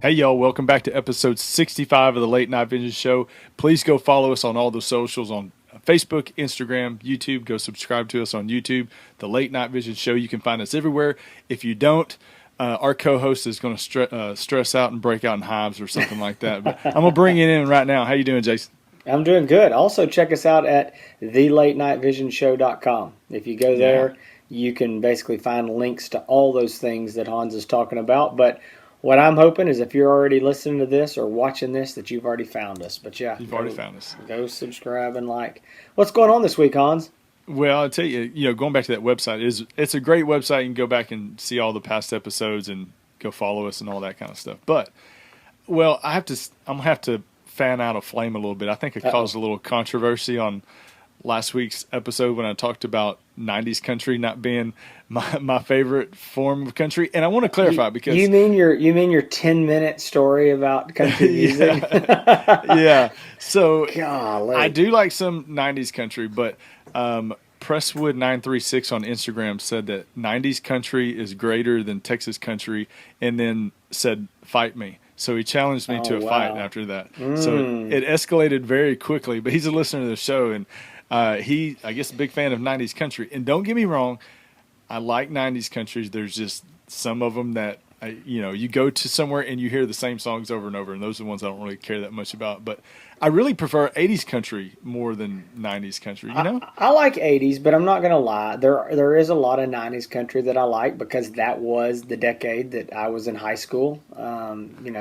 Hey, y'all, welcome back to episode 65 of the Late Night Vision Show. Please go follow us on all the socials on Facebook, Instagram, YouTube. Go subscribe to us on YouTube, the Late Night Vision Show. You can find us everywhere. If you don't, our co-host is going to stress out and break out in hives or something like that. But I'm going to bring it in right now. How you doing, Jason? I'm doing good. Also, check us out at thelatenightvision.show.com. If you go there, you can basically find links to all those things that Hans is talking about. But what I'm hoping is if you're already listening to this or watching this, that you've already found us. But yeah, You've already found us. Go subscribe and like. What's going on this week, Hans? Well, I'll tell you, going back to that website, it's a great website. You can go back and see all the past episodes and go follow us and all that kind of stuff. But, well, I'm going to have to fan out a flame a little bit. I think it caused a little controversy on last week's episode when I talked about 90s country not being my favorite form of country, and I want to clarify because you mean your 10-minute story about country music. yeah. So Golly. I do like some 90s country, but Presswood 936 on Instagram said that 90s country is greater than Texas country, and then said fight me. So he challenged me to a fight after that. So it escalated very quickly, but he's a listener to the show, and I guess, a big fan of 90s country. And don't get me wrong, I like 90s countries. There's just some of them that, you go to somewhere and you hear the same songs over and over, and those are the ones I don't really care that much about. But I really prefer 80s country more than 90s country, I like 80s, but I'm not going to lie. There is a lot of 90s country that I like because that was the decade that I was in high school.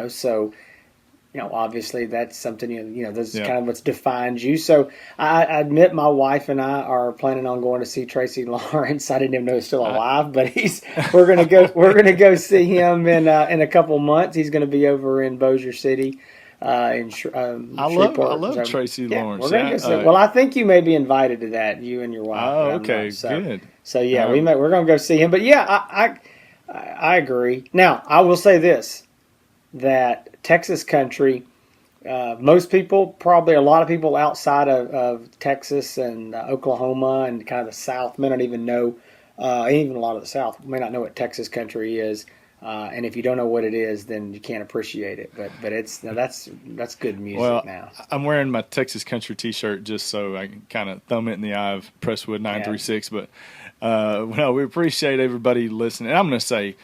So obviously that's something, this is kind of what's defined you. So I admit my wife and I are planning on going to see Tracy Lawrence. I didn't even know he's still alive, but we're going to go see him in a couple months. He's going to be over in Bossier City. I love Tracy Lawrence. We're going to go see, well, I think you may be invited to that, you and your wife. Oh, okay, good. So yeah, we're going to go see him. But yeah, I agree. Now, I will say this, that Texas country, most people, probably a lot of people outside of Texas and Oklahoma and kind of the South may not even know, even a lot of the South may not know what Texas country is. And if you don't know what it is, then you can't appreciate it. But that's good music now. I'm wearing my Texas country T-shirt just so I can kind of thumb it in the eye of Presswood 936. Yeah. But we appreciate everybody listening. And I'm going to say,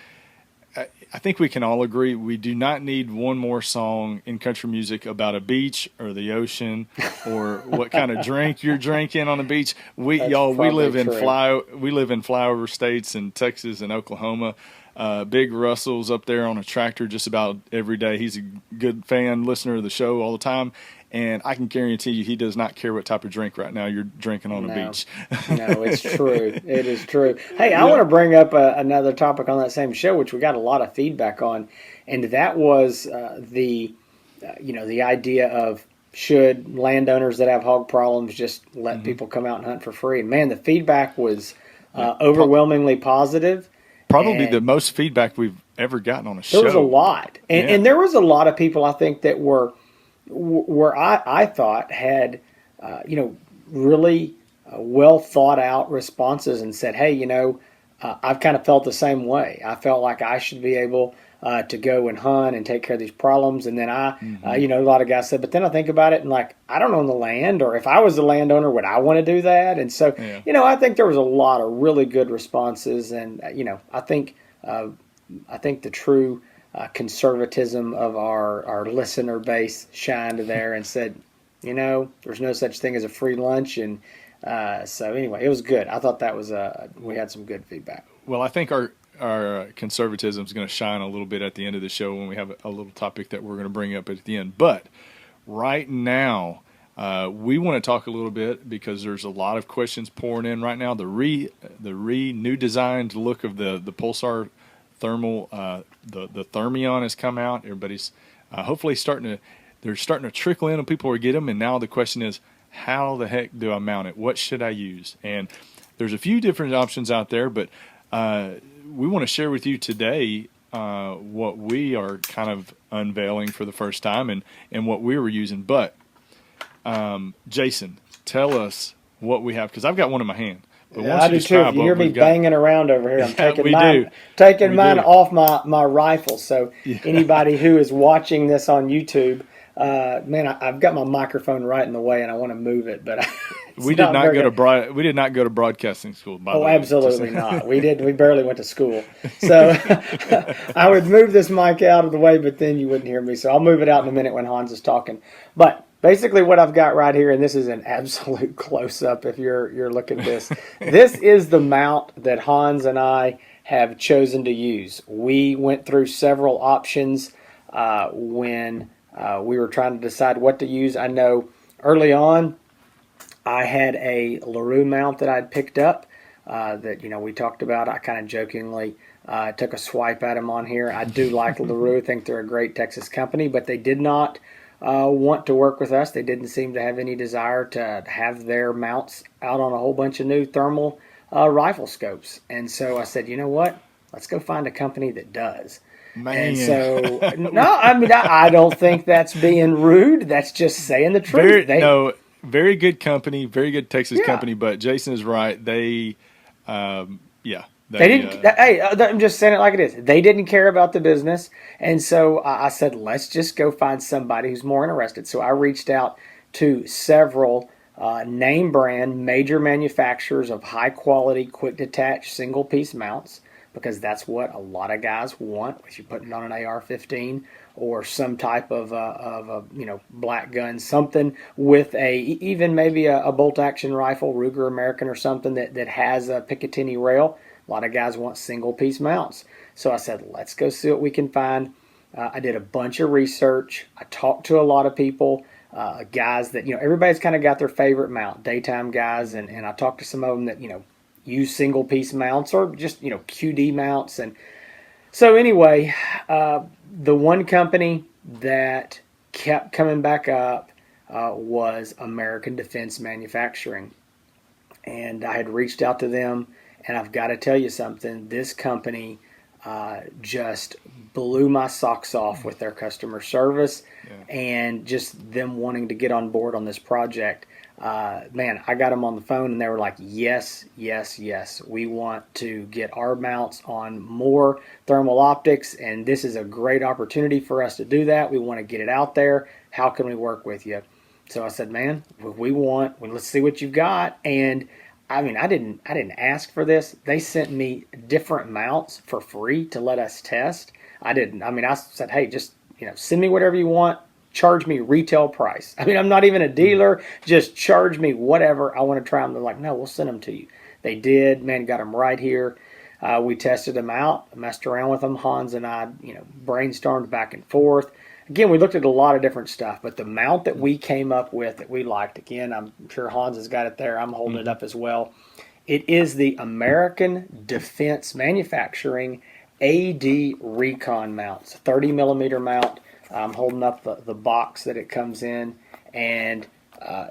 I think we can all agree we do not need one more song in country music about a beach or the ocean or what kind of drink you're drinking on the beach. We live in flyover states in Texas and Oklahoma. Big Russell's up there on a tractor just about every day. He's a good fan, listener of the show all the time. And I can guarantee you he does not care what type of drink right now you're drinking on the beach. No, it's true. It is true. Hey, I want to bring up another topic on that same show, which we got a lot of feedback on. And that was the idea of should landowners that have hog problems just let people come out and hunt for free. And, man, the feedback was overwhelmingly positive. Probably the most feedback we've ever gotten on a show. There was a lot. And there was a lot of people, I think, that were I thought had, really well thought out responses and said, hey, I've kind of felt the same way. I felt like I should be able to go and hunt and take care of these problems. And then a lot of guys said, but then I think about it and I don't own the land, or if I was the landowner, would I want to do that? And so, I think there was a lot of really good responses. And, I think the true conservatism of our listener base shined there and said, there's no such thing as a free lunch. And so anyway, it was good. I thought that was we had some good feedback. Well, I think our conservatism is going to shine a little bit at the end of the show when we have a little topic that we're going to bring up at the end. But right now, we want to talk a little bit because there's a lot of questions pouring in right now. The new designed look of the Pulsar Thermal, the Thermion has come out. Everybody's hopefully starting to trickle in, and people will get them. And now the question is, how the heck do I mount it? What should I use? And there's a few different options out there, but we want to share with you today what we are kind of unveiling for the first time and what we were using. But Jason, tell us what we have, because I've got one in my hand. But Yeah, once I you do too. If describe you what hear me we've got, banging around over here, I'm yeah, taking we do. mine Do. off my rifle. So Yeah. anybody who is watching this on YouTube, man, I've got my microphone right in the way, and I want to move it, but it's We did not not very go to good. we did not go to broadcasting school, by the Oh, way. Just absolutely not. We did. We barely went to school. So I would move this mic out of the way, but then you wouldn't hear me. So I'll move it out in a minute when Hans is talking. But basically what I've got right here, and this is an absolute close-up if you're looking at this. This is the mount that Hans and I have chosen to use. We went through several options when we were trying to decide what to use. I know early on, I had a LaRue mount that I'd picked up that we talked about. I kind of jokingly took a swipe at them on here. I do like LaRue. I think they're a great Texas company, but they did not want to work with us. They didn't seem to have any desire to have their mounts out on a whole bunch of new thermal rifle scopes. And so I said, you know what? Let's go find a company that does. Man. And so, no, I mean, I don't think that's being rude. That's just saying the truth. Very good company, very good Texas Yeah. company. But Jason is right. They They didn't. Hey, I'm just saying it like it is. They didn't care about the business, and so I said, let's just go find somebody who's more interested. So I reached out to several name brand major manufacturers of high quality, quick detach single piece mounts, because that's what a lot of guys want. If you're putting on an AR-15 or some type of a black gun, something with even maybe a bolt action rifle, Ruger American or something that has a Picatinny rail. A lot of guys want single piece mounts. So I said, let's go see what we can find. I did a bunch of research. I talked to a lot of people, guys that, everybody's kind of got their favorite mount, daytime guys. And I talked to some of them that, use single piece mounts or just, QD mounts. And so anyway, the one company that kept coming back up was American Defense Manufacturing. And I had reached out to them. And I've got to tell you something, this company just blew my socks off with their customer service and just them wanting to get on board on this project. Man, I got them on the phone and they were like, yes, yes, yes. We want to get our mounts on more thermal optics, and this is a great opportunity for us to do that. We want to get it out there. How can we work with you? So I said, man, let's see what you've got. And I mean, I didn't ask for this. They sent me different mounts for free to let us test. I said, hey, just, send me whatever you want. Charge me retail price. I mean, I'm not even a dealer. Just charge me whatever. I want to try them. They're like, no, we'll send them to you. They did. Man, got them right here. We tested them out, messed around with them. Hans and I, brainstormed back and forth. Again, we looked at a lot of different stuff, but the mount that we came up with that we liked, again, I'm sure Hans has got it there. I'm holding it up as well. It is the American Defense Manufacturing AD Recon mount. It's a 30 millimeter mount. I'm holding up the box that it comes in, and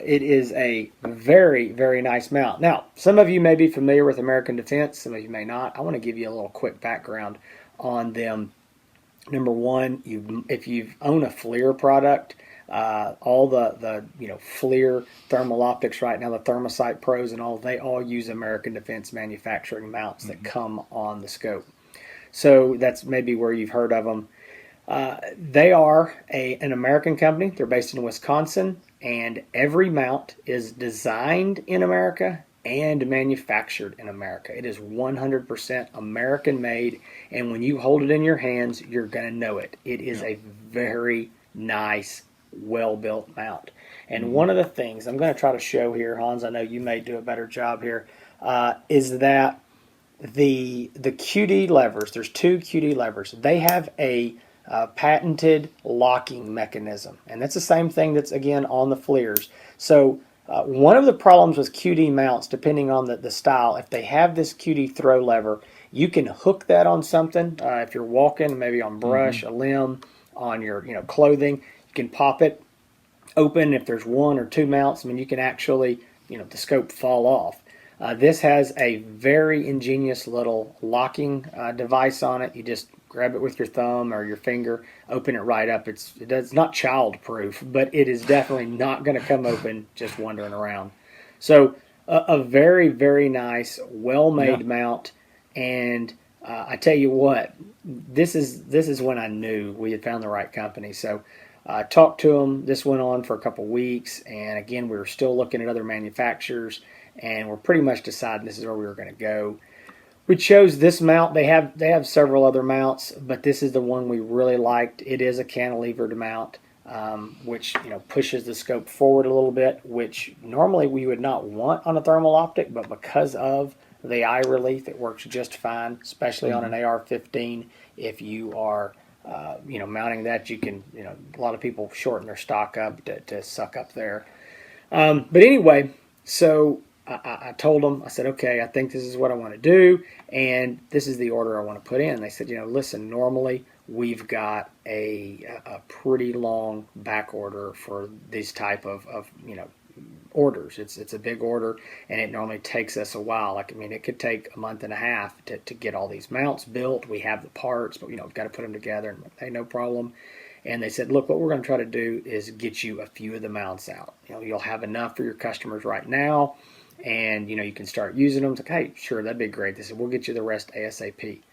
it is a very, very nice mount. Now, some of you may be familiar with American Defense, some of you may not. I want to give you a little quick background on them. Number one, if you own a FLIR product, all the FLIR thermal optics right now, the Thermosight Pros and all, they all use American Defense Manufacturing mounts that come on the scope. So that's maybe where you've heard of them. They are an American company. They're based in Wisconsin, and every mount is designed in America and manufactured in America. It is 100% American made, and when you hold it in your hands, you're going to know it. It is a very nice, well-built mount. And one of the things I'm going to try to show here, Hans, I know you may do a better job here, is that the QD levers, there's two QD levers. They have a patented locking mechanism, and that's the same thing that's, again, on the FLIRs. So one of the problems with QD mounts, depending on the style, if they have this QD throw lever, you can hook that on something. If you're walking, maybe on brush, a limb, on your clothing, you can pop it open. If there's one or two mounts, I mean, you can actually, the scope fall off. This has a very ingenious little locking device on it. You just grab it with your thumb or your finger, open it right up. It's not child proof, but it is definitely not going to come open just wandering around. So a very, very nice, well-made Yeah. mount. And I tell you what, this is when I knew we had found the right company. So I talked to them. This went on for a couple weeks, and again, we were still looking at other manufacturers, and we're pretty much deciding this is where we were going to go. We chose this mount. They have several other mounts, but this is the one we really liked. It is a cantilevered mount, which pushes the scope forward a little bit, which normally we would not want on a thermal optic, but because of the eye relief, it works just fine, especially on an AR-15. If you are mounting that, you can, a lot of people shorten their stock up to suck up there. But anyway, so I told them, I said, okay, I think this is what I want to do, and this is the order I want to put in. They said, listen, normally we've got a pretty long back order for these type of orders. It's a big order, and it normally takes us a while. It could take a month and a half to get all these mounts built. We have the parts, but we've got to put them together, and hey, no problem. And they said, look, what we're going to try to do is get you a few of the mounts out. You'll have enough for your customers right now, and you can start using them. It's like, hey, sure, that'd be great. They said, we'll get you the rest ASAP.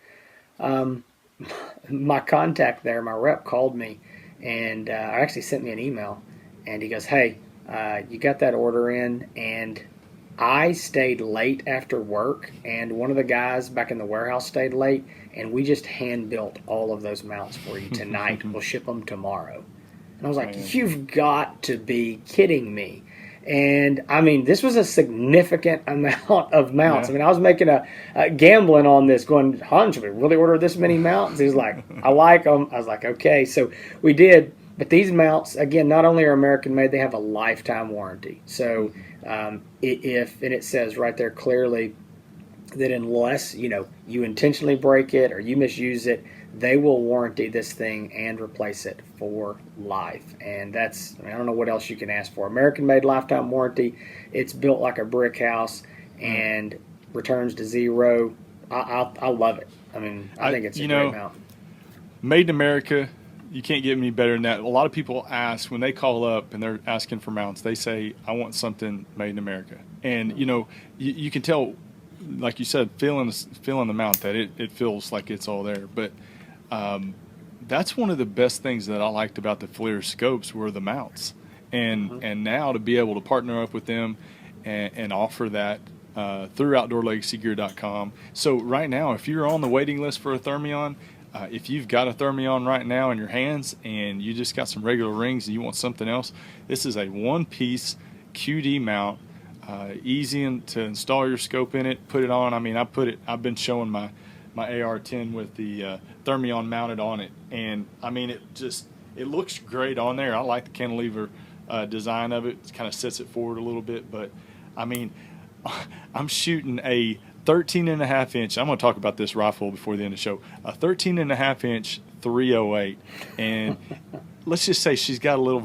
My contact there, my rep, called me, and actually sent me an email, and he goes, hey, you got that order in, and I stayed late after work, and one of the guys back in the warehouse stayed late, and we just hand built all of those mounts for you tonight. We'll ship them tomorrow. And I was like, Man. you've got to be kidding me. And this was a significant amount of mounts. Yeah. I was making a gambling on this, going, Han, should we really order this many mounts? He was like, I like them. I was like, okay. So we did. But these mounts, again, not only are American made, they have a lifetime warranty. So and it says right there clearly that unless you intentionally break it or you misuse it, they will warranty this thing and replace it for life. And that's, I don't know what else you can ask for. American made lifetime warranty. It's built like a brick house and returns to zero. I love it. I think it's a great mount. Made in America. You can't get any better than that. A lot of people ask when they call up and they're asking for mounts, they say, I want something made in America. And, you can tell, like you said, feeling the mount, that it feels like it's all there. But that's one of the best things that I liked about the FLIR scopes were the mounts. And now to be able to partner up with them and offer that through OutdoorLegacyGear.com. So right now, if you're on the waiting list for a Thermion, if you've got a Thermion right now in your hands and you just got some regular rings and you want something else, this is a one-piece QD mount, easy to install your scope in it, put it on. I've been showing my AR-10 with the Thermion mounted on it, and it looks great on there. I like the cantilever design of it. It kind of sets it forward a little bit, but I'm shooting a 13.5 inch. I'm going to talk about this rifle before the end of the show. A 13.5 inch 308, and let's just say she's got a little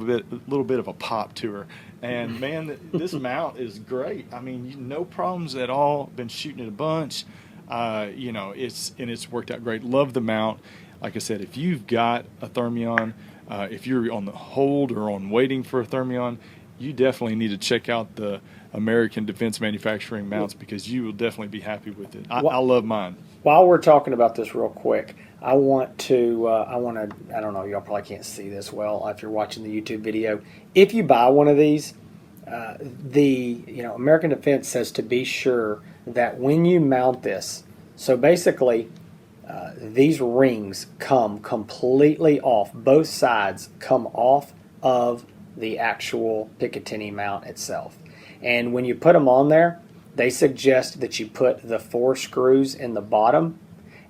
bit of a pop to her. And man, this mount is great. No problems at all. Been shooting it a bunch. It's worked out great. Love the mount. Like I said, if you've got a Thermion, if you're on the hold or on waiting for a Thermion, you definitely need to check out the American Defense Manufacturing mounts, because you will definitely be happy with it. I love mine. While we're talking about this real quick, I want to, I don't know, y'all probably can't see this well if you're watching the YouTube video. If you buy one of these, American Defense says to be sure that when you mount this, so basically these rings come completely off, both sides come off of the actual Picatinny mount itself. And when you put them on there, they suggest that you put the 4 screws in the bottom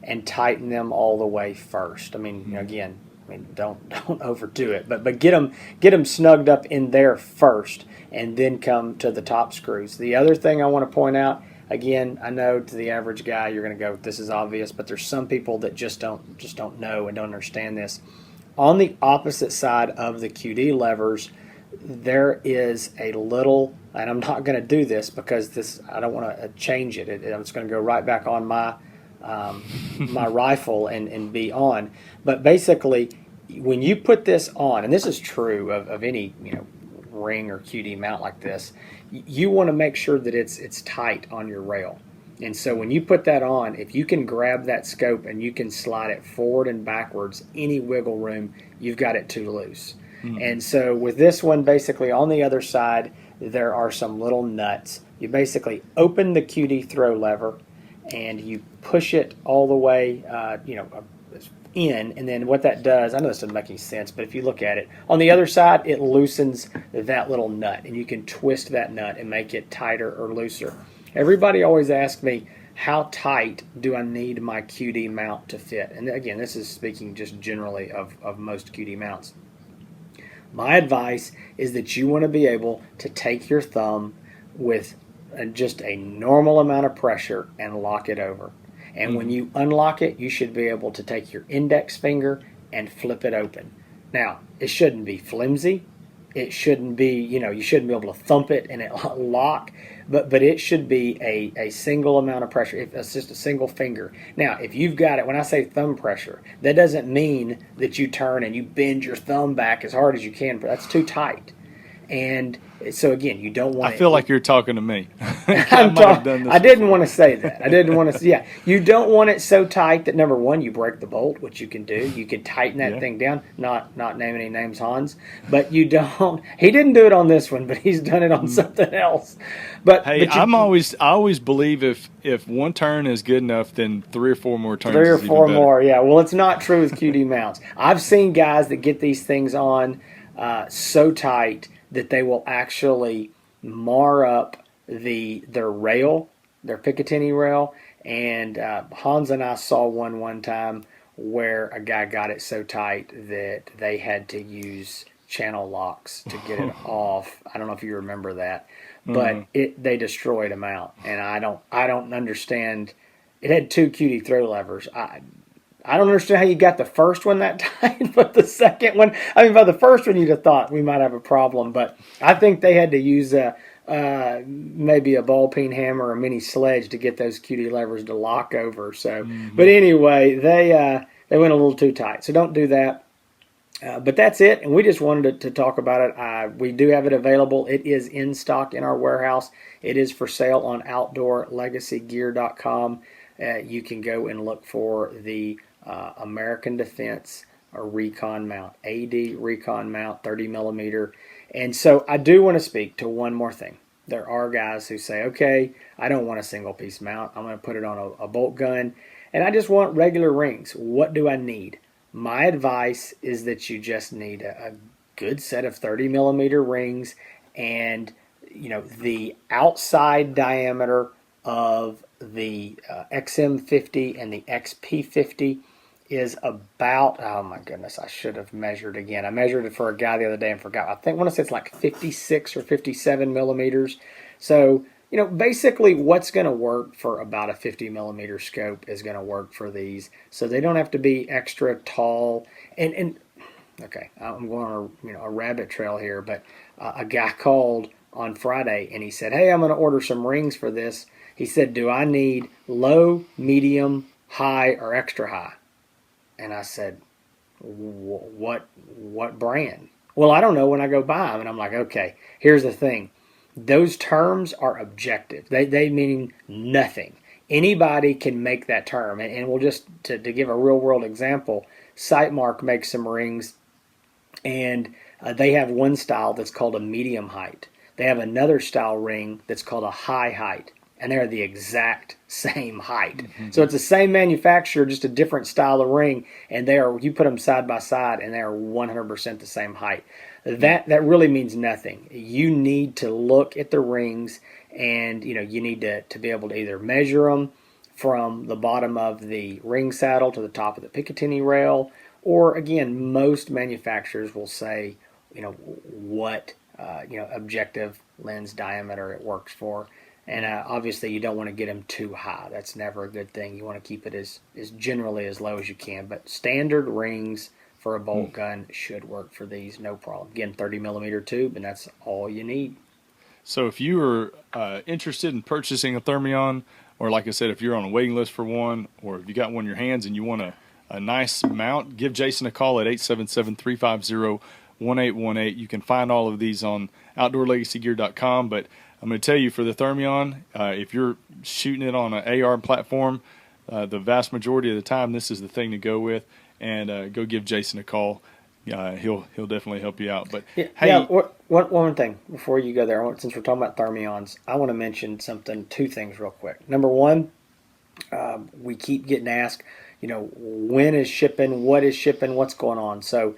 and tighten them all the way first. Don't overdo it, but get them snugged up in there first, and then come to the top screws. The other thing I want to point out, again, I know to the average guy you're going to go, this is obvious, but there's some people that just don't know and don't understand this. On the opposite side of the QD levers, there is a little, and I'm not going to do this because I don't want to change it. It's going to go right back on my my rifle and be on. But basically, when you put this on, and this is true of any ring or QD mount like this, you want to make sure that it's tight on your rail. And so when you put that on, if you can grab that scope and you can slide it forward and backwards, any wiggle room, you've got it too loose. Mm-hmm. And so with this one, basically on the other side, there are some little nuts. You basically open the QD throw lever and you push it all the way, in, and then what that does, I know this doesn't make any sense, but if you look at it, on the other side, it loosens that little nut, and you can twist that nut and make it tighter or looser. Everybody always asks me, how tight do I need my QD mount to fit? And again, this is speaking just generally of most QD mounts. My advice is that you want to be able to take your thumb with just a normal amount of pressure and lock it over. And when you unlock it, you should be able to take your index finger and flip it open. Now, it shouldn't be flimsy. It shouldn't be, you shouldn't be able to thump it and it lock, but it should be a single amount of pressure. If it's just a single finger. Now, if you've got it, when I say thumb pressure, that doesn't mean that you turn and you bend your thumb back as hard as you can. That's too tight. And so again, you don't want. I feel like you're talking to me. I didn't want to say that. I didn't want to. Yeah, you don't want it so tight that number one, you break the bolt, which you can do. You can tighten that thing down. Not name any names, Hans, but you don't. He didn't do it on this one, but he's done it on something else. But hey, I always believe if one turn is good enough, then 3 or 4 more turns. 3 or 4 more. Yeah. Well, it's not true with QD mounts. I've seen guys that get these things on so tight that they will actually mar up their rail, their Picatinny rail. And Hans and I saw one time where a guy got it so tight that they had to use channel locks to get it off. I don't know if you remember that, but they destroyed him out. And I don't understand. It had 2 QD throw levers. I don't understand how you got the first one that tight, but the second one, by the first one you'd have thought we might have a problem, but I think they had to use maybe a ball peen hammer or a mini sledge to get those QD levers to lock over. So, but anyway, they went a little too tight, so don't do that. But that's it, and we just wanted to talk about it. We do have it available. It is in stock in our warehouse. It is for sale on OutdoorLegacyGear.com. You can go and look for the American Defense Recon mount, AD Recon mount, 30 millimeter. And so I do want to speak to one more thing. There are guys who say, okay, I don't want a single piece mount. I'm going to put it on a bolt gun, and I just want regular rings. What do I need? My advice is that you just need a good set of 30 millimeter rings, and the outside diameter of the XM50 and the XP50 is about, oh my goodness, I should have measured again. I measured it for a guy the other day and forgot. I want to say it's like 56 or 57 millimeters. So, basically what's going to work for about a 50 millimeter scope is going to work for these. So they don't have to be extra tall. And okay, I'm going on a rabbit trail here, but a guy called on Friday and he said, hey, I'm going to order some rings for this. He said, do I need low, medium, high, or extra high? And I said, what brand? Well, I don't know when I go buy them. And I'm like, okay, here's the thing. Those terms are objective. They mean nothing. Anybody can make that term. And we'll just, to give a real world example, Sightmark makes some rings, and they have one style that's called a medium height. They have another style ring that's called a high height. And they're the exact same height. So it's the same manufacturer, just a different style of ring, and you put them side by side, and they are 100% the same height. That really means nothing. You need to look at the rings, and you need to be able to either measure them from the bottom of the ring saddle to the top of the Picatinny rail, or again, most manufacturers will say, what objective lens diameter it works for. And obviously you don't want to get them too high. That's never a good thing. You want to keep it as generally as low as you can. But standard rings for a bolt gun should work for these, no problem. Again, 30 millimeter tube, and that's all you need. So if you are interested in purchasing a Thermion, or like I said, if you're on a waiting list for one, or if you got one in your hands and you want a nice mount, give Jason a call at 877-350 1818. You can find all of these on outdoorlegacygear.com, but I'm going to tell you, for the Thermion, if you're shooting it on an AR platform, the vast majority of the time, this is the thing to go with, and go give Jason a call. He'll definitely help you out. But hey, one more thing before you go there. Since we're talking about Thermions, I want to mention two things real quick. Number one, we keep getting asked, when is shipping, what is shipping, what's going on. So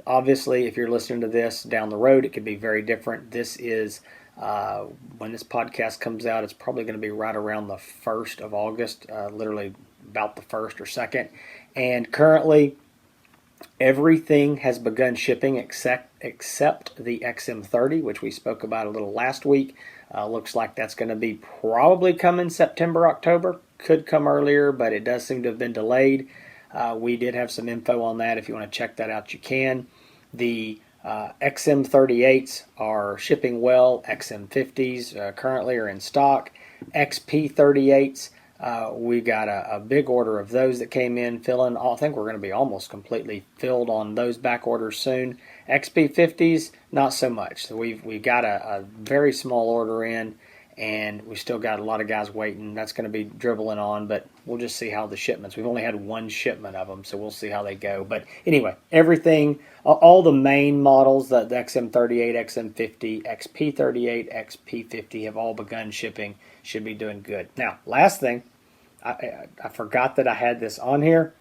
obviously, if you're listening to this down the road, it could be very different. This is when this podcast comes out, it's probably going to be right around the 1st of August, literally about the 1st or 2nd. And currently, everything has begun shipping except the XM30, which we spoke about a little last week. Looks like that's going to be probably coming September, October. Could come earlier, but it does seem to have been delayed. We did have some info on that. If you want to check that out, you can. The XM38s are shipping well. XM50s currently are in stock. XP38s, we got a big order of those that came in, filling. I think we're going to be almost completely filled on those back orders soon. XP50s, not so much. So we got a very small order in, and we still got a lot of guys waiting. That's going to be dribbling on, but we'll just see how the shipments. We've only had one shipment of them, so we'll see how they go. But anyway, everything, all the main models, the XM38, XM50, XP38, XP50 have all begun shipping. Should be doing good. Now, last thing, I forgot that I had this on here.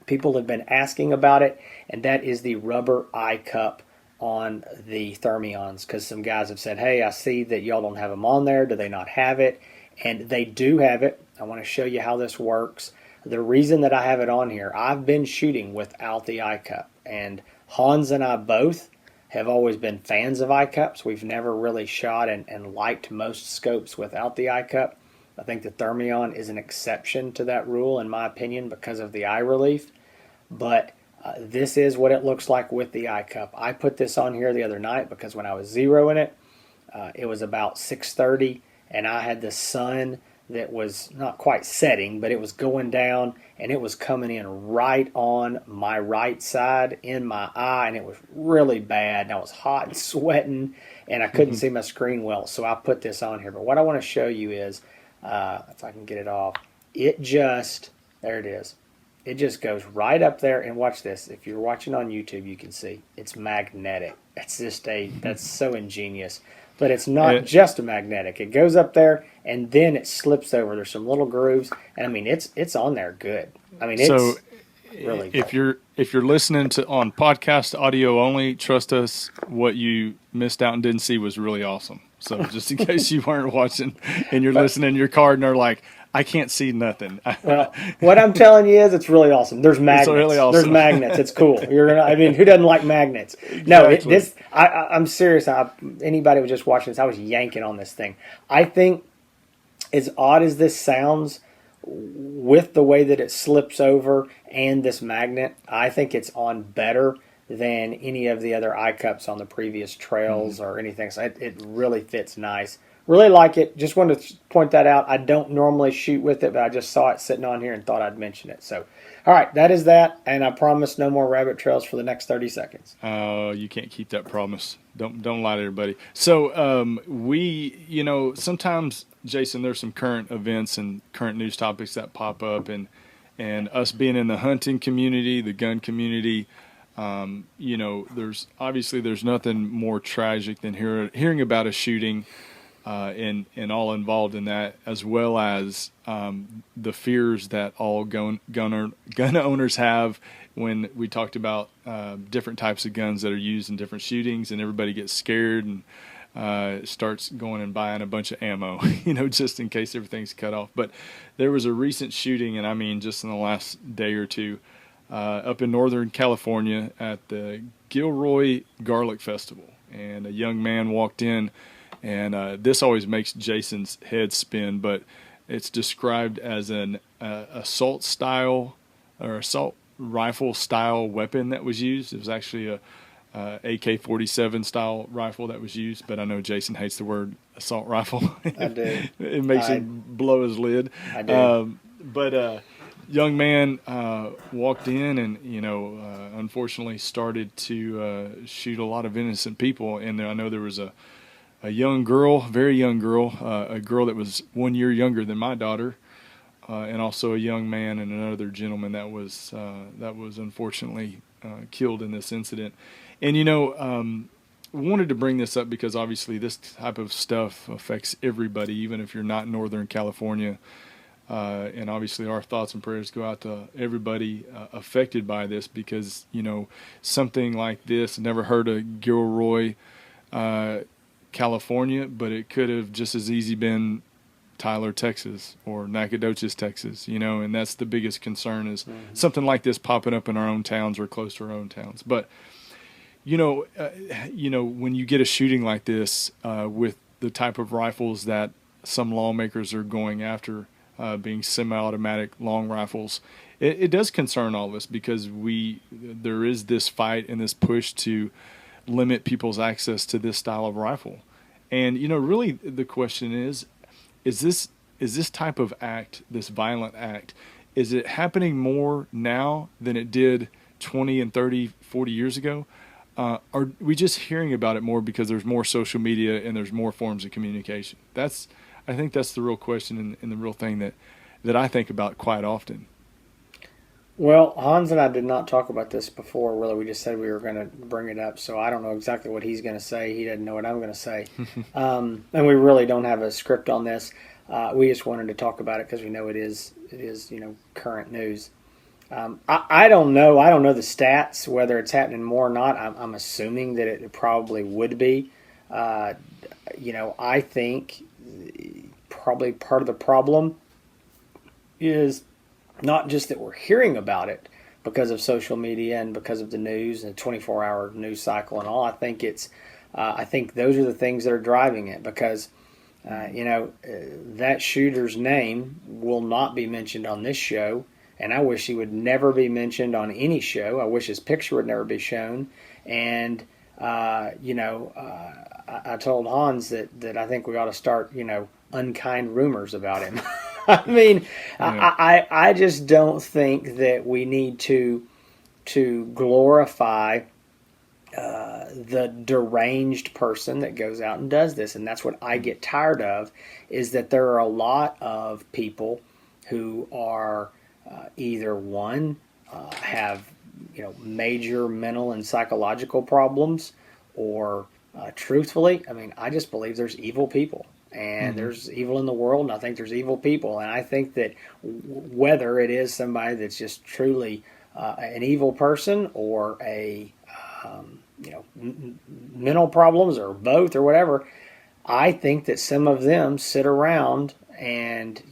People have been asking about it, and that is the rubber eye cup on the Thermions, because some guys have said, hey, I see that y'all don't have them on there. Do they not have it? And they do have it. I want to show you how this works. The reason that I have it on here, I've been shooting without the eye cup, and Hans and I both have always been fans of eye cups. We've never really shot and liked most scopes without the eye cup. I think the Thermion is an exception to that rule, in my opinion, because of the eye relief. But this is what it looks like with the eye cup. I put this on here the other night because when I was zeroing it, it was about 6:30, and I had the sun that was not quite setting, but it was going down, and it was coming in right on my right side in my eye, and it was really bad. And I was hot and sweating, and I couldn't see my screen well, so I put this on here. But what I want to show you is, if I can get it off, there it is. It just goes right up there, and watch this. If you're watching on YouTube, you can see it's magnetic. It's just that's so ingenious. But it's not just a magnetic. It goes up there, and then it slips over. There's some little grooves, and I mean it's on there good. I mean, it's really good. If you're listening to on podcast audio only, trust us, what you missed out and didn't see was really awesome. So just in case you weren't watching and you're listening in your car and are like, I can't see nothing. Well, what I'm telling you is it's really awesome. There's magnets. It's really awesome. There's magnets. It's cool. Who doesn't like magnets? No, Exactly. I'm serious. Anybody was just watching this, I was yanking on this thing. I think, as odd as this sounds, with the way that it slips over and this magnet, I think it's on better than any of the other eye cups on the previous trails or anything. So it really fits nice. Really like it. Just wanted to point that out. I don't normally shoot with it, but I just saw it sitting on here and thought I'd mention it. So, all right, that is that. And I promise no more rabbit trails for the next 30 seconds. You can't keep that promise. Don't lie to everybody. So sometimes, Jason, there's some current events and current news topics that pop up, and us being in the hunting community, the gun community, there's nothing more tragic than hearing about a shooting. And all involved in that, as well as the fears that all gun owners have when we talked about different types of guns that are used in different shootings, and everybody gets scared and starts going and buying a bunch of ammo, just in case everything's cut off. But there was a recent shooting, and I mean just in the last day or two, up in Northern California at the Gilroy Garlic Festival, and a young man walked in. And this always makes Jason's head spin, but it's described as an assault rifle style weapon that was used. It was actually a AK-47 style rifle that was used, but I know Jason hates the word assault rifle. I do. It makes him blow his lid. I do. But young man walked in and unfortunately started to shoot a lot of innocent people. And I know there was a young girl, very young girl, a girl that was 1 year younger than my daughter, and also a young man and another gentleman that was unfortunately killed in this incident. And wanted to bring this up because obviously this type of stuff affects everybody, even if you're not in Northern California. And obviously our thoughts and prayers go out to everybody affected by this, because something like this, never heard of Gilroy, California, but it could have just as easy been Tyler, Texas, or Nacogdoches, Texas, and that's the biggest concern, is something like this popping up in our own towns or close to our own towns. But when you get a shooting like this with the type of rifles that some lawmakers are going after, being semi-automatic long rifles, it does concern all of us, because there is this fight and this push to limit people's access to this style of rifle. And really the question is this type of act, this violent act, is it happening more now than it did 20 and 30, 40 years ago? Are we just hearing about it more because there's more social media and there's more forms of communication? I think that's the real question, and the real thing that I think about quite often. Well, Hans and I did not talk about this before, really. We just said we were going to bring it up, so I don't know exactly what he's going to say. He doesn't know what I'm going to say. And we really don't have a script on this. We just wanted to talk about it because we know it is current news. I don't know. I don't know the stats, whether it's happening more or not. I'm assuming that it probably would be. I think probably part of the problem is not just that we're hearing about it because of social media and because of the news and the 24-hour news cycle and all. I think those are the things that are driving it, because that shooter's name will not be mentioned on this show, and I wish he would never be mentioned on any show. I wish his picture would never be shown. And I told Hans that I think we ought to start unkind rumors about him. I mean, yeah. I just don't think that we need to glorify the deranged person that goes out and does this. And that's what I get tired of, is that there are a lot of people who are either have major mental and psychological problems, or truthfully, I mean, I just believe there's evil people. And there's evil in the world, and I think there's evil people. And I think that whether it is somebody that's just truly an evil person, or a mental problems, or both, or whatever, I think that some of them sit around and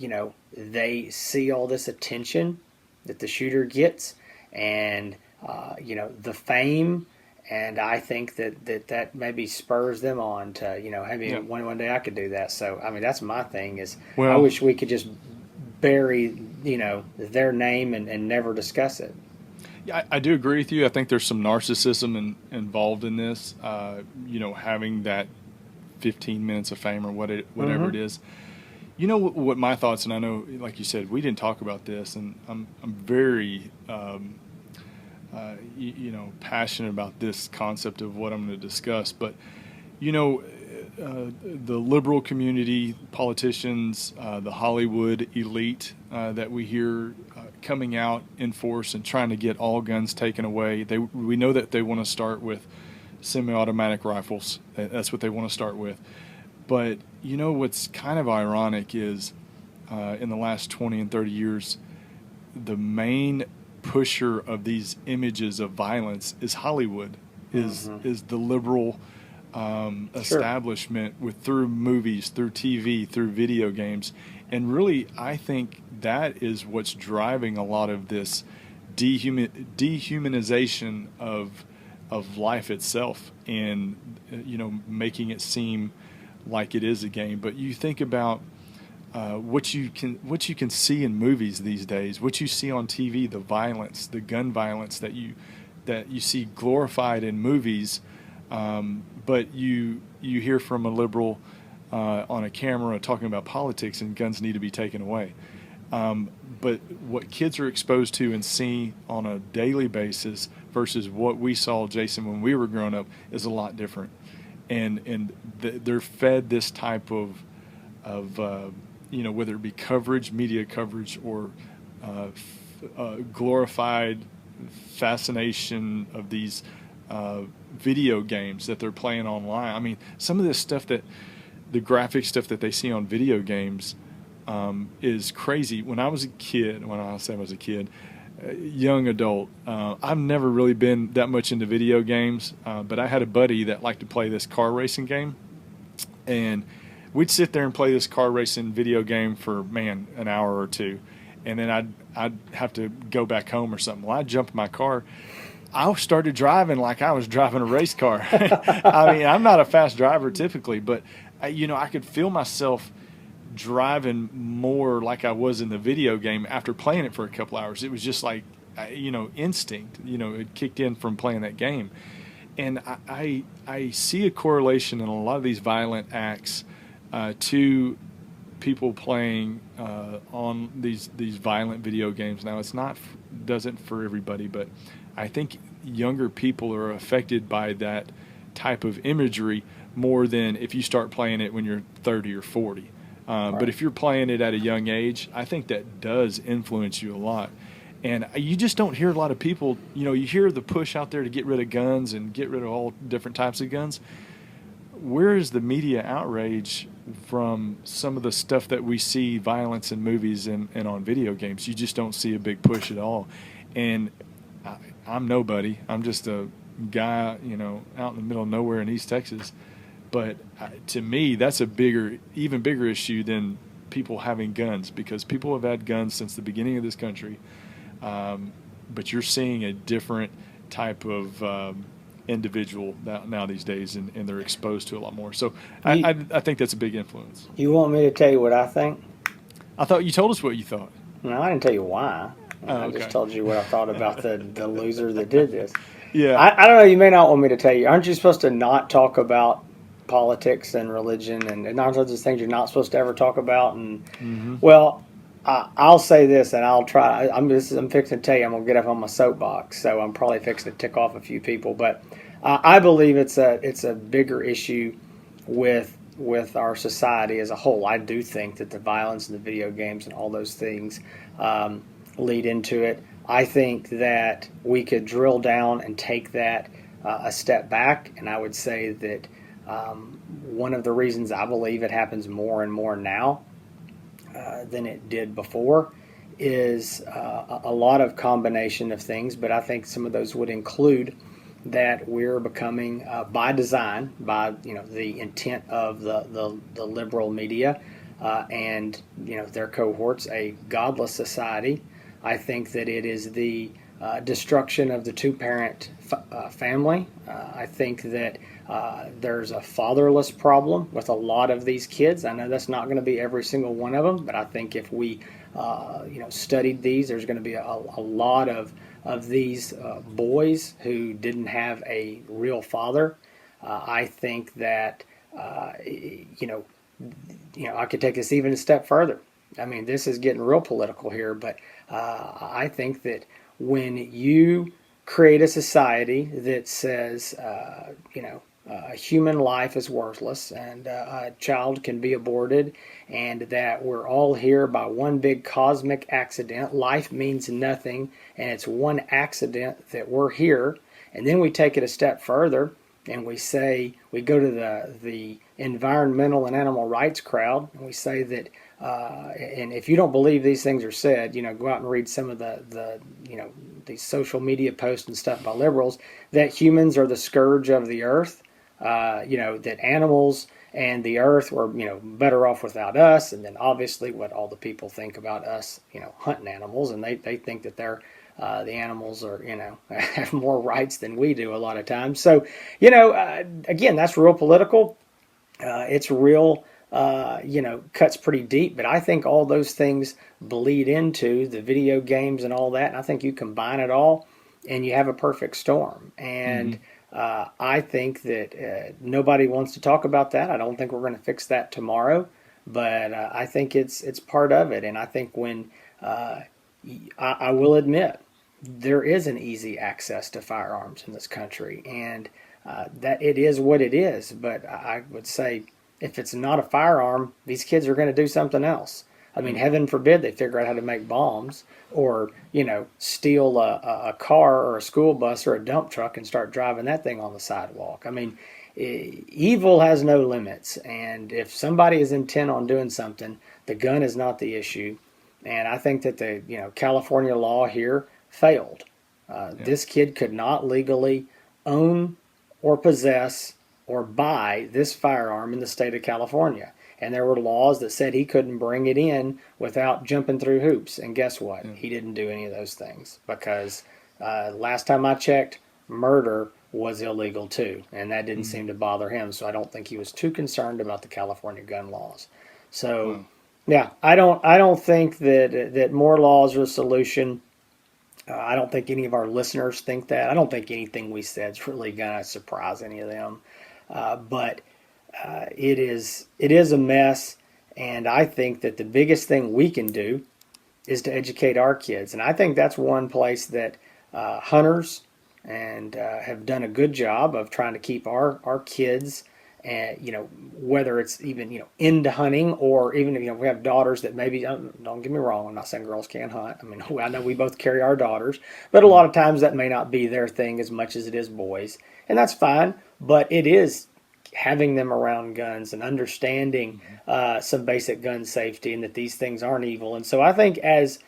they see all this attention that the shooter gets, and the fame. And I think that maybe spurs them on to, maybe one day I could do that. So, I mean, that's my thing is, I wish we could just bury, their name and never discuss it. Yeah, I do agree with you. I think there's some narcissism involved in this, having that 15 minutes of fame or whatever it is. What my thoughts, and I know, like you said, we didn't talk about this, and I'm very passionate about this concept of what I'm going to discuss. But, the liberal community, politicians, the Hollywood elite that we hear coming out in force and trying to get all guns taken away, we know that they want to start with semi-automatic rifles. That's what they want to start with. But, what's kind of ironic is in the last 20 and 30 years, the main pusher of these images of violence is Hollywood, is the liberal establishment, through movies, through TV, through video games. And really, I think that is what's driving a lot of this dehumanization of life itself, and making it seem like it is a game. But you think about what you can see in movies these days, what you see on TV, the violence, the gun violence that you see glorified in movies, but you hear from a liberal on a camera talking about politics and guns need to be taken away. but what kids are exposed to and see on a daily basis versus what we saw, Jason, when we were growing up is a lot different. And they're fed this type of whether it be coverage, media coverage, or glorified fascination of these video games that they're playing online. I mean, some of this stuff the graphic stuff that they see on video games is crazy. When I was a kid, young adult, I've never really been that much into video games, but I had a buddy that liked to play this car racing game, and we'd sit there and play this car racing video game for, an hour or two, and then I'd have to go back home or something. Well, I'd jump in my car. I started driving like I was driving a race car. I mean, I'm not a fast driver typically, but I could feel myself driving more like I was in the video game after playing it for a couple hours. It was just like, instinct, it kicked in from playing that game. And I see a correlation in a lot of these violent acts to people playing on these violent video games. Now, doesn't for everybody, but I think younger people are affected by that type of imagery more than if you start playing it when you're 30 or 40. Right. But if you're playing it at a young age, I think that does influence you a lot. And you just don't hear a lot of people, you hear the push out there to get rid of guns and get rid of all different types of guns. Where is the media outrage from some of the stuff that we see, violence in movies and on video games? You just don't see a big push at all. And I'm nobody. I'm just a guy, out in the middle of nowhere in East Texas. But to me, that's even bigger issue than people having guns, because people have had guns since the beginning of this country. But you're seeing a different type of individual now these days, and they're exposed to a lot more. So I think that's a big influence. You want me to tell you what I think? I thought you told us what you thought. No, I didn't tell you why. I Okay. just told you what I thought about the loser that did this. Yeah. I don't know. You may not want me to tell you. Aren't you supposed to not talk about politics and religion and aren't those things you're not supposed to ever talk about? And well, I'll say this, and I'll try. I'm fixing to tell you, I'm gonna get up on my soapbox, so I'm probably fixing to tick off a few people. But I believe it's a bigger issue with our society as a whole. I do think that the violence in the video games and all those things lead into it. I think that we could drill down and take that a step back, and I would say that one of the reasons I believe it happens more and more now than it did before is a lot of combination of things, but I think some of those would include that we're becoming, by design, by the intent of the liberal media and their cohorts, a godless society. I think that it is the destruction of the two-parent family. I think that there's a fatherless problem with a lot of these kids. I know that's not going to be every single one of them, but I think if we studied these, there's going to be a lot of these boys who didn't have a real father. I think that I could take this even a step further. I mean, this is getting real political here, but I think that when you create a society that says, a human life is worthless and a child can be aborted, and that we're all here by one big cosmic accident, life means nothing, and it's one accident that we're here, and then we take it a step further and we say, we go to the environmental and animal rights crowd, and we say that and if you don't believe these things are said, go out and read some of the these social media posts and stuff by liberals, that humans are the scourge of the earth, that animals and the earth were, better off without us. And then obviously what all the people think about us, hunting animals, and they think that they're, the animals are, have more rights than we do a lot of times. So, again, that's real political. It's real, cuts pretty deep, but I think all those things bleed into the video games and all that. And I think you combine it all and you have a perfect storm. And I think that nobody wants to talk about that. I don't think we're going to fix that tomorrow, but I think it's part of it. And I think when I will admit there is an easy access to firearms in this country, and that it is what it is. But I would say if it's not a firearm, these kids are going to do something else. I mean, heaven forbid they figure out how to make bombs or, steal a car or a school bus or a dump truck and start driving that thing on the sidewalk. I mean, evil has no limits. And if somebody is intent on doing something, the gun is not the issue. And I think that the California law here failed. This kid could not legally own or possess or buy this firearm in the state of California. And there were laws that said he couldn't bring it in without jumping through hoops. And guess what? He didn't do any of those things because last time I checked, murder was illegal too. And that didn't seem to bother him. So I don't think he was too concerned about the California gun laws. So, yeah, I don't think that more laws are a solution. I don't think any of our listeners think that. I don't think anything we said is really going to surprise any of them. But it is a mess, and I think that the biggest thing we can do is to educate our kids. And I think that's one place that hunters and have done a good job of trying to keep our kids, and whether it's even into hunting, or even we have daughters that maybe don't get me wrong, I'm not saying girls can't hunt. I mean, I know we both carry our daughters, but a lot of times that may not be their thing as much as it is boys, and that's fine. But it is having them around guns and understanding some basic gun safety, and that these things aren't evil. And so I think as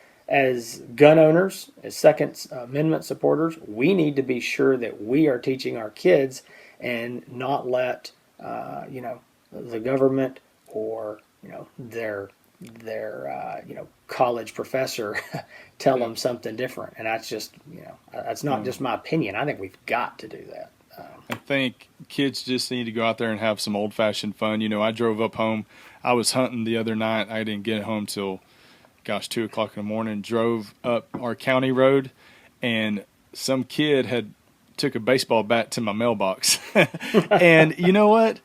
gun owners, as Second Amendment supporters, we need to be sure that we are teaching our kids and not let the government or their college professor tell them something different. And that's just that's not just my opinion. I think we've got to do that. I think kids just need to go out there and have some old-fashioned fun. I drove up home. I was hunting the other night. I didn't get home till 2 o'clock in the morning. Drove up our county road, and some kid had took a baseball bat to my mailbox. And you know what?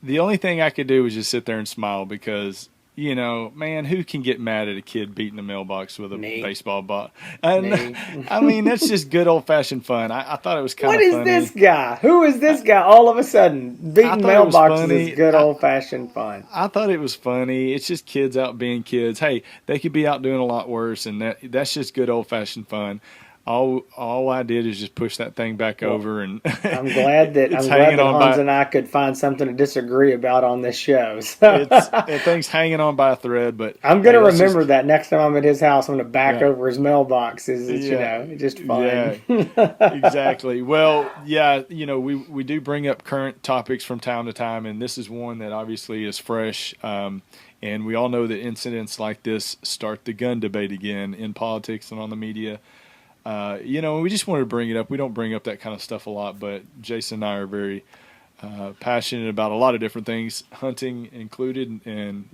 The only thing I could do was just sit there and smile because, man, who can get mad at a kid beating a mailbox with a baseball bat? And I mean, that's just good old-fashioned fun. I thought it was kind of funny. What is this guy? Who is this guy all of a sudden? Beating mailboxes is good old-fashioned fun. I thought it was funny. It's just kids out being kids. Hey, they could be out doing a lot worse, and that's just good old-fashioned fun. All I did is just push that thing back over, and I'm glad that Hans and I could find something to disagree about on this show. So. That thing's hanging on by a thread, but I'm going to remember that next time I'm at his house. I'm going to back over his mailbox. It's just fun. Yeah, exactly. Well, we do bring up current topics from time to time, and this is one that obviously is fresh. And we all know that incidents like this start the gun debate again in politics and on the media. We just wanted to bring it up. We don't bring up that kind of stuff a lot, but Jason and I are very passionate about a lot of different things, hunting included, and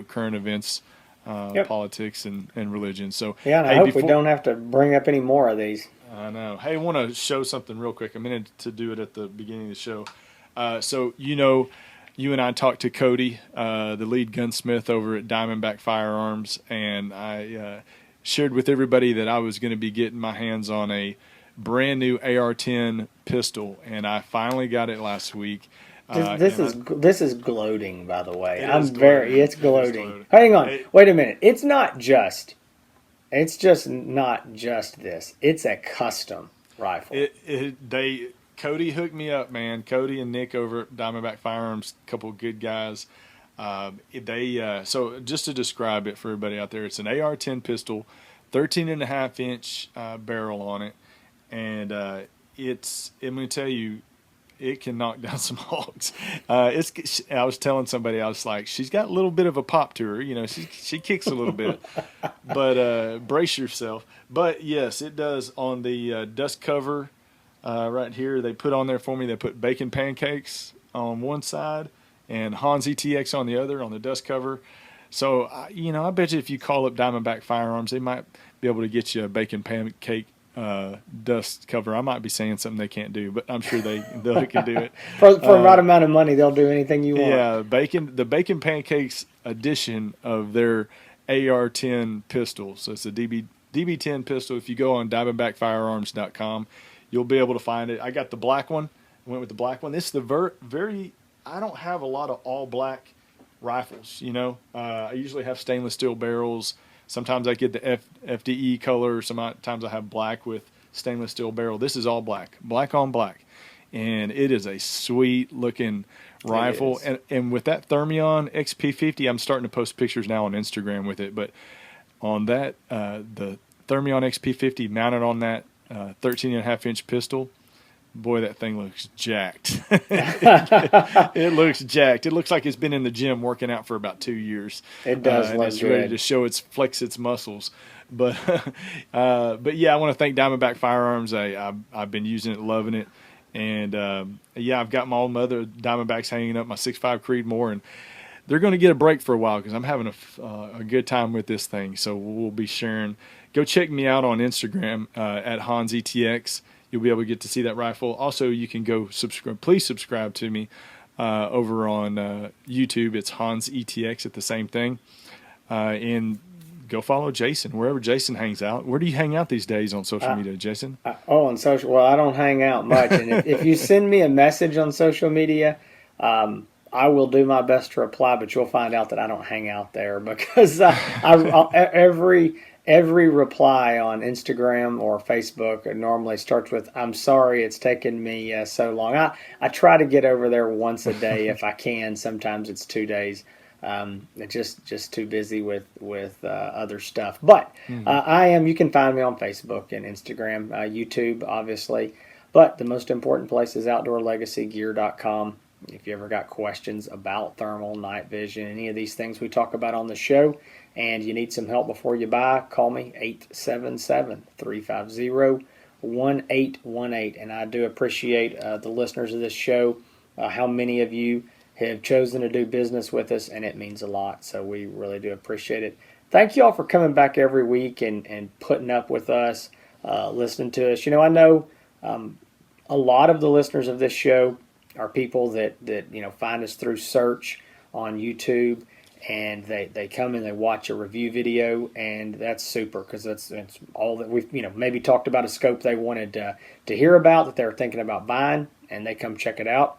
current events, politics and religion. So yeah, and I hope we don't have to bring up any more of these. I know. Hey, I want to show something real quick. I meant to do it at the beginning of the show. So you and I talked to Cody, the lead gunsmith over at Diamondback Firearms, and I shared with everybody that I was going to be getting my hands on a brand new AR-10 pistol, and I finally got it last week. This is gloating, by the way. It's gloating. Hang on, wait a minute. It's just not just this. It's a custom rifle. Cody hooked me up, man. Cody and Nick over at Diamondback Firearms, a couple of good guys. So just to describe it for everybody out there, it's an AR-10 pistol, 13.5-inch barrel on it, and I'm going to tell you, it can knock down some hogs. I was telling somebody, I was like, she's got a little bit of a pop to her, she kicks a little bit, but brace yourself. But yes, it does. On the dust cover right here, they put on there for me. They put bacon pancakes on one side and Hans ETX on the other on the dust cover. So, I bet you if you call up Diamondback Firearms, they might be able to get you a bacon pancake dust cover. I might be saying something they can't do, but I'm sure they can do it. For the right amount of money, they'll do anything you want. Yeah, the bacon pancakes edition of their AR-10 pistol. So it's a DB10 pistol. If you go on diamondbackfirearms.com, you'll be able to find it. I got the black one. I went with the black one. This is the very. I don't have a lot of all black rifles. I usually have stainless steel barrels. Sometimes I get the FDE color. Sometimes I have black with stainless steel barrel. This is all black on black, and it is a sweet looking rifle. And with that Thermion XP50, I'm starting to post pictures now on Instagram with it. But on that, the Thermion XP50 mounted on that 13.5-inch pistol. Boy, that thing looks jacked. It looks jacked. It looks like it's been in the gym working out for about 2 years. It does and look it's good. Ready to flex its muscles. But yeah, I want to thank Diamondback Firearms. I've been using it, loving it. And I've got my old mother Diamondbacks hanging up, my 6.5 Creedmoor, and they're going to get a break for a while because I'm having a good time with this thing. So we'll be sharing. Go check me out on Instagram at HansETX. You'll be able to get to see that rifle. Also, you can go subscribe. Please subscribe to me over on YouTube. It's HansETX at the same thing. And go follow Jason wherever Jason hangs out. Where do you hang out these days on social media, Jason? On social. Well, I don't hang out much. And if you send me a message on social media, I will do my best to reply. But you'll find out that I don't hang out there because every reply on Instagram or Facebook normally starts with, "I'm sorry it's taken me so long." I try to get over there once a day if I can. Sometimes it's 2 days. Just too busy with other stuff. But you can find me on Facebook and Instagram, YouTube, obviously. But the most important place is OutdoorLegacyGear.com. If you ever got questions about thermal, night vision, any of these things we talk about on the show, and you need some help before you buy, call me, 877-350-1818. And I do appreciate the listeners of this show, how many of you have chosen to do business with us, and it means a lot. So we really do appreciate it. Thank you all for coming back every week and putting up with us, listening to us. I know a lot of the listeners of this show are people that find us through search on YouTube, and they come and they watch a review video, and that's super because it's all that we've maybe talked about a scope they wanted to hear about that they're thinking about buying, and they come check it out,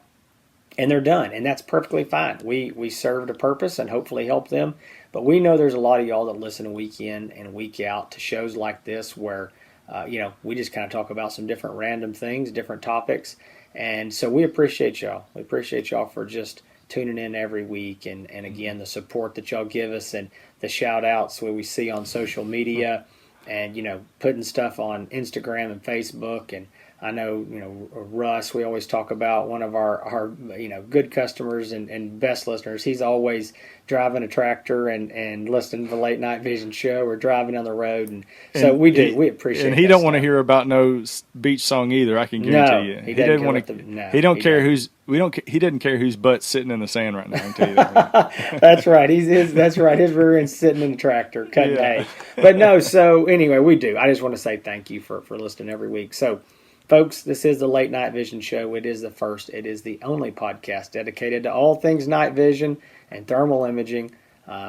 and they're done, and that's perfectly fine. We served a purpose and hopefully help them, but we know there's a lot of y'all that listen week in and week out to shows like this where we just kind of talk about some different random things, different topics. And so we appreciate y'all. We appreciate y'all for just tuning in every week. And again, the support that y'all give us and the shout outs we see on social media and, putting stuff on Instagram and Facebook. And I know, Russ, we always talk about one of our good customers and best listeners. He's always driving a tractor and listening to the Late Night Vision show or driving on the road. And so we appreciate it. And he don't want to hear about no beach song either, I can guarantee you. He doesn't want to. He doesn't care whose butt's sitting in the sand right now, I can tell you that. That's right. That's right. His rear end's sitting in the tractor cutting hay. But no, so anyway, we do. I just want to say thank you for listening every week. So folks, this is the Late Night Vision Show. It is the first. It is the only podcast dedicated to all things night vision and thermal imaging.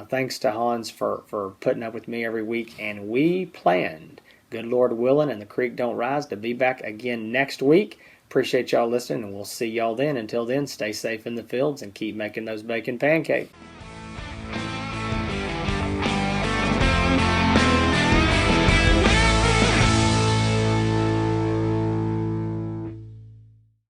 Thanks to Hans for putting up with me every week. And we planned, good Lord willing, and the creek don't rise, to be back again next week. Appreciate y'all listening, and we'll see y'all then. Until then, stay safe in the fields and keep making those bacon pancakes.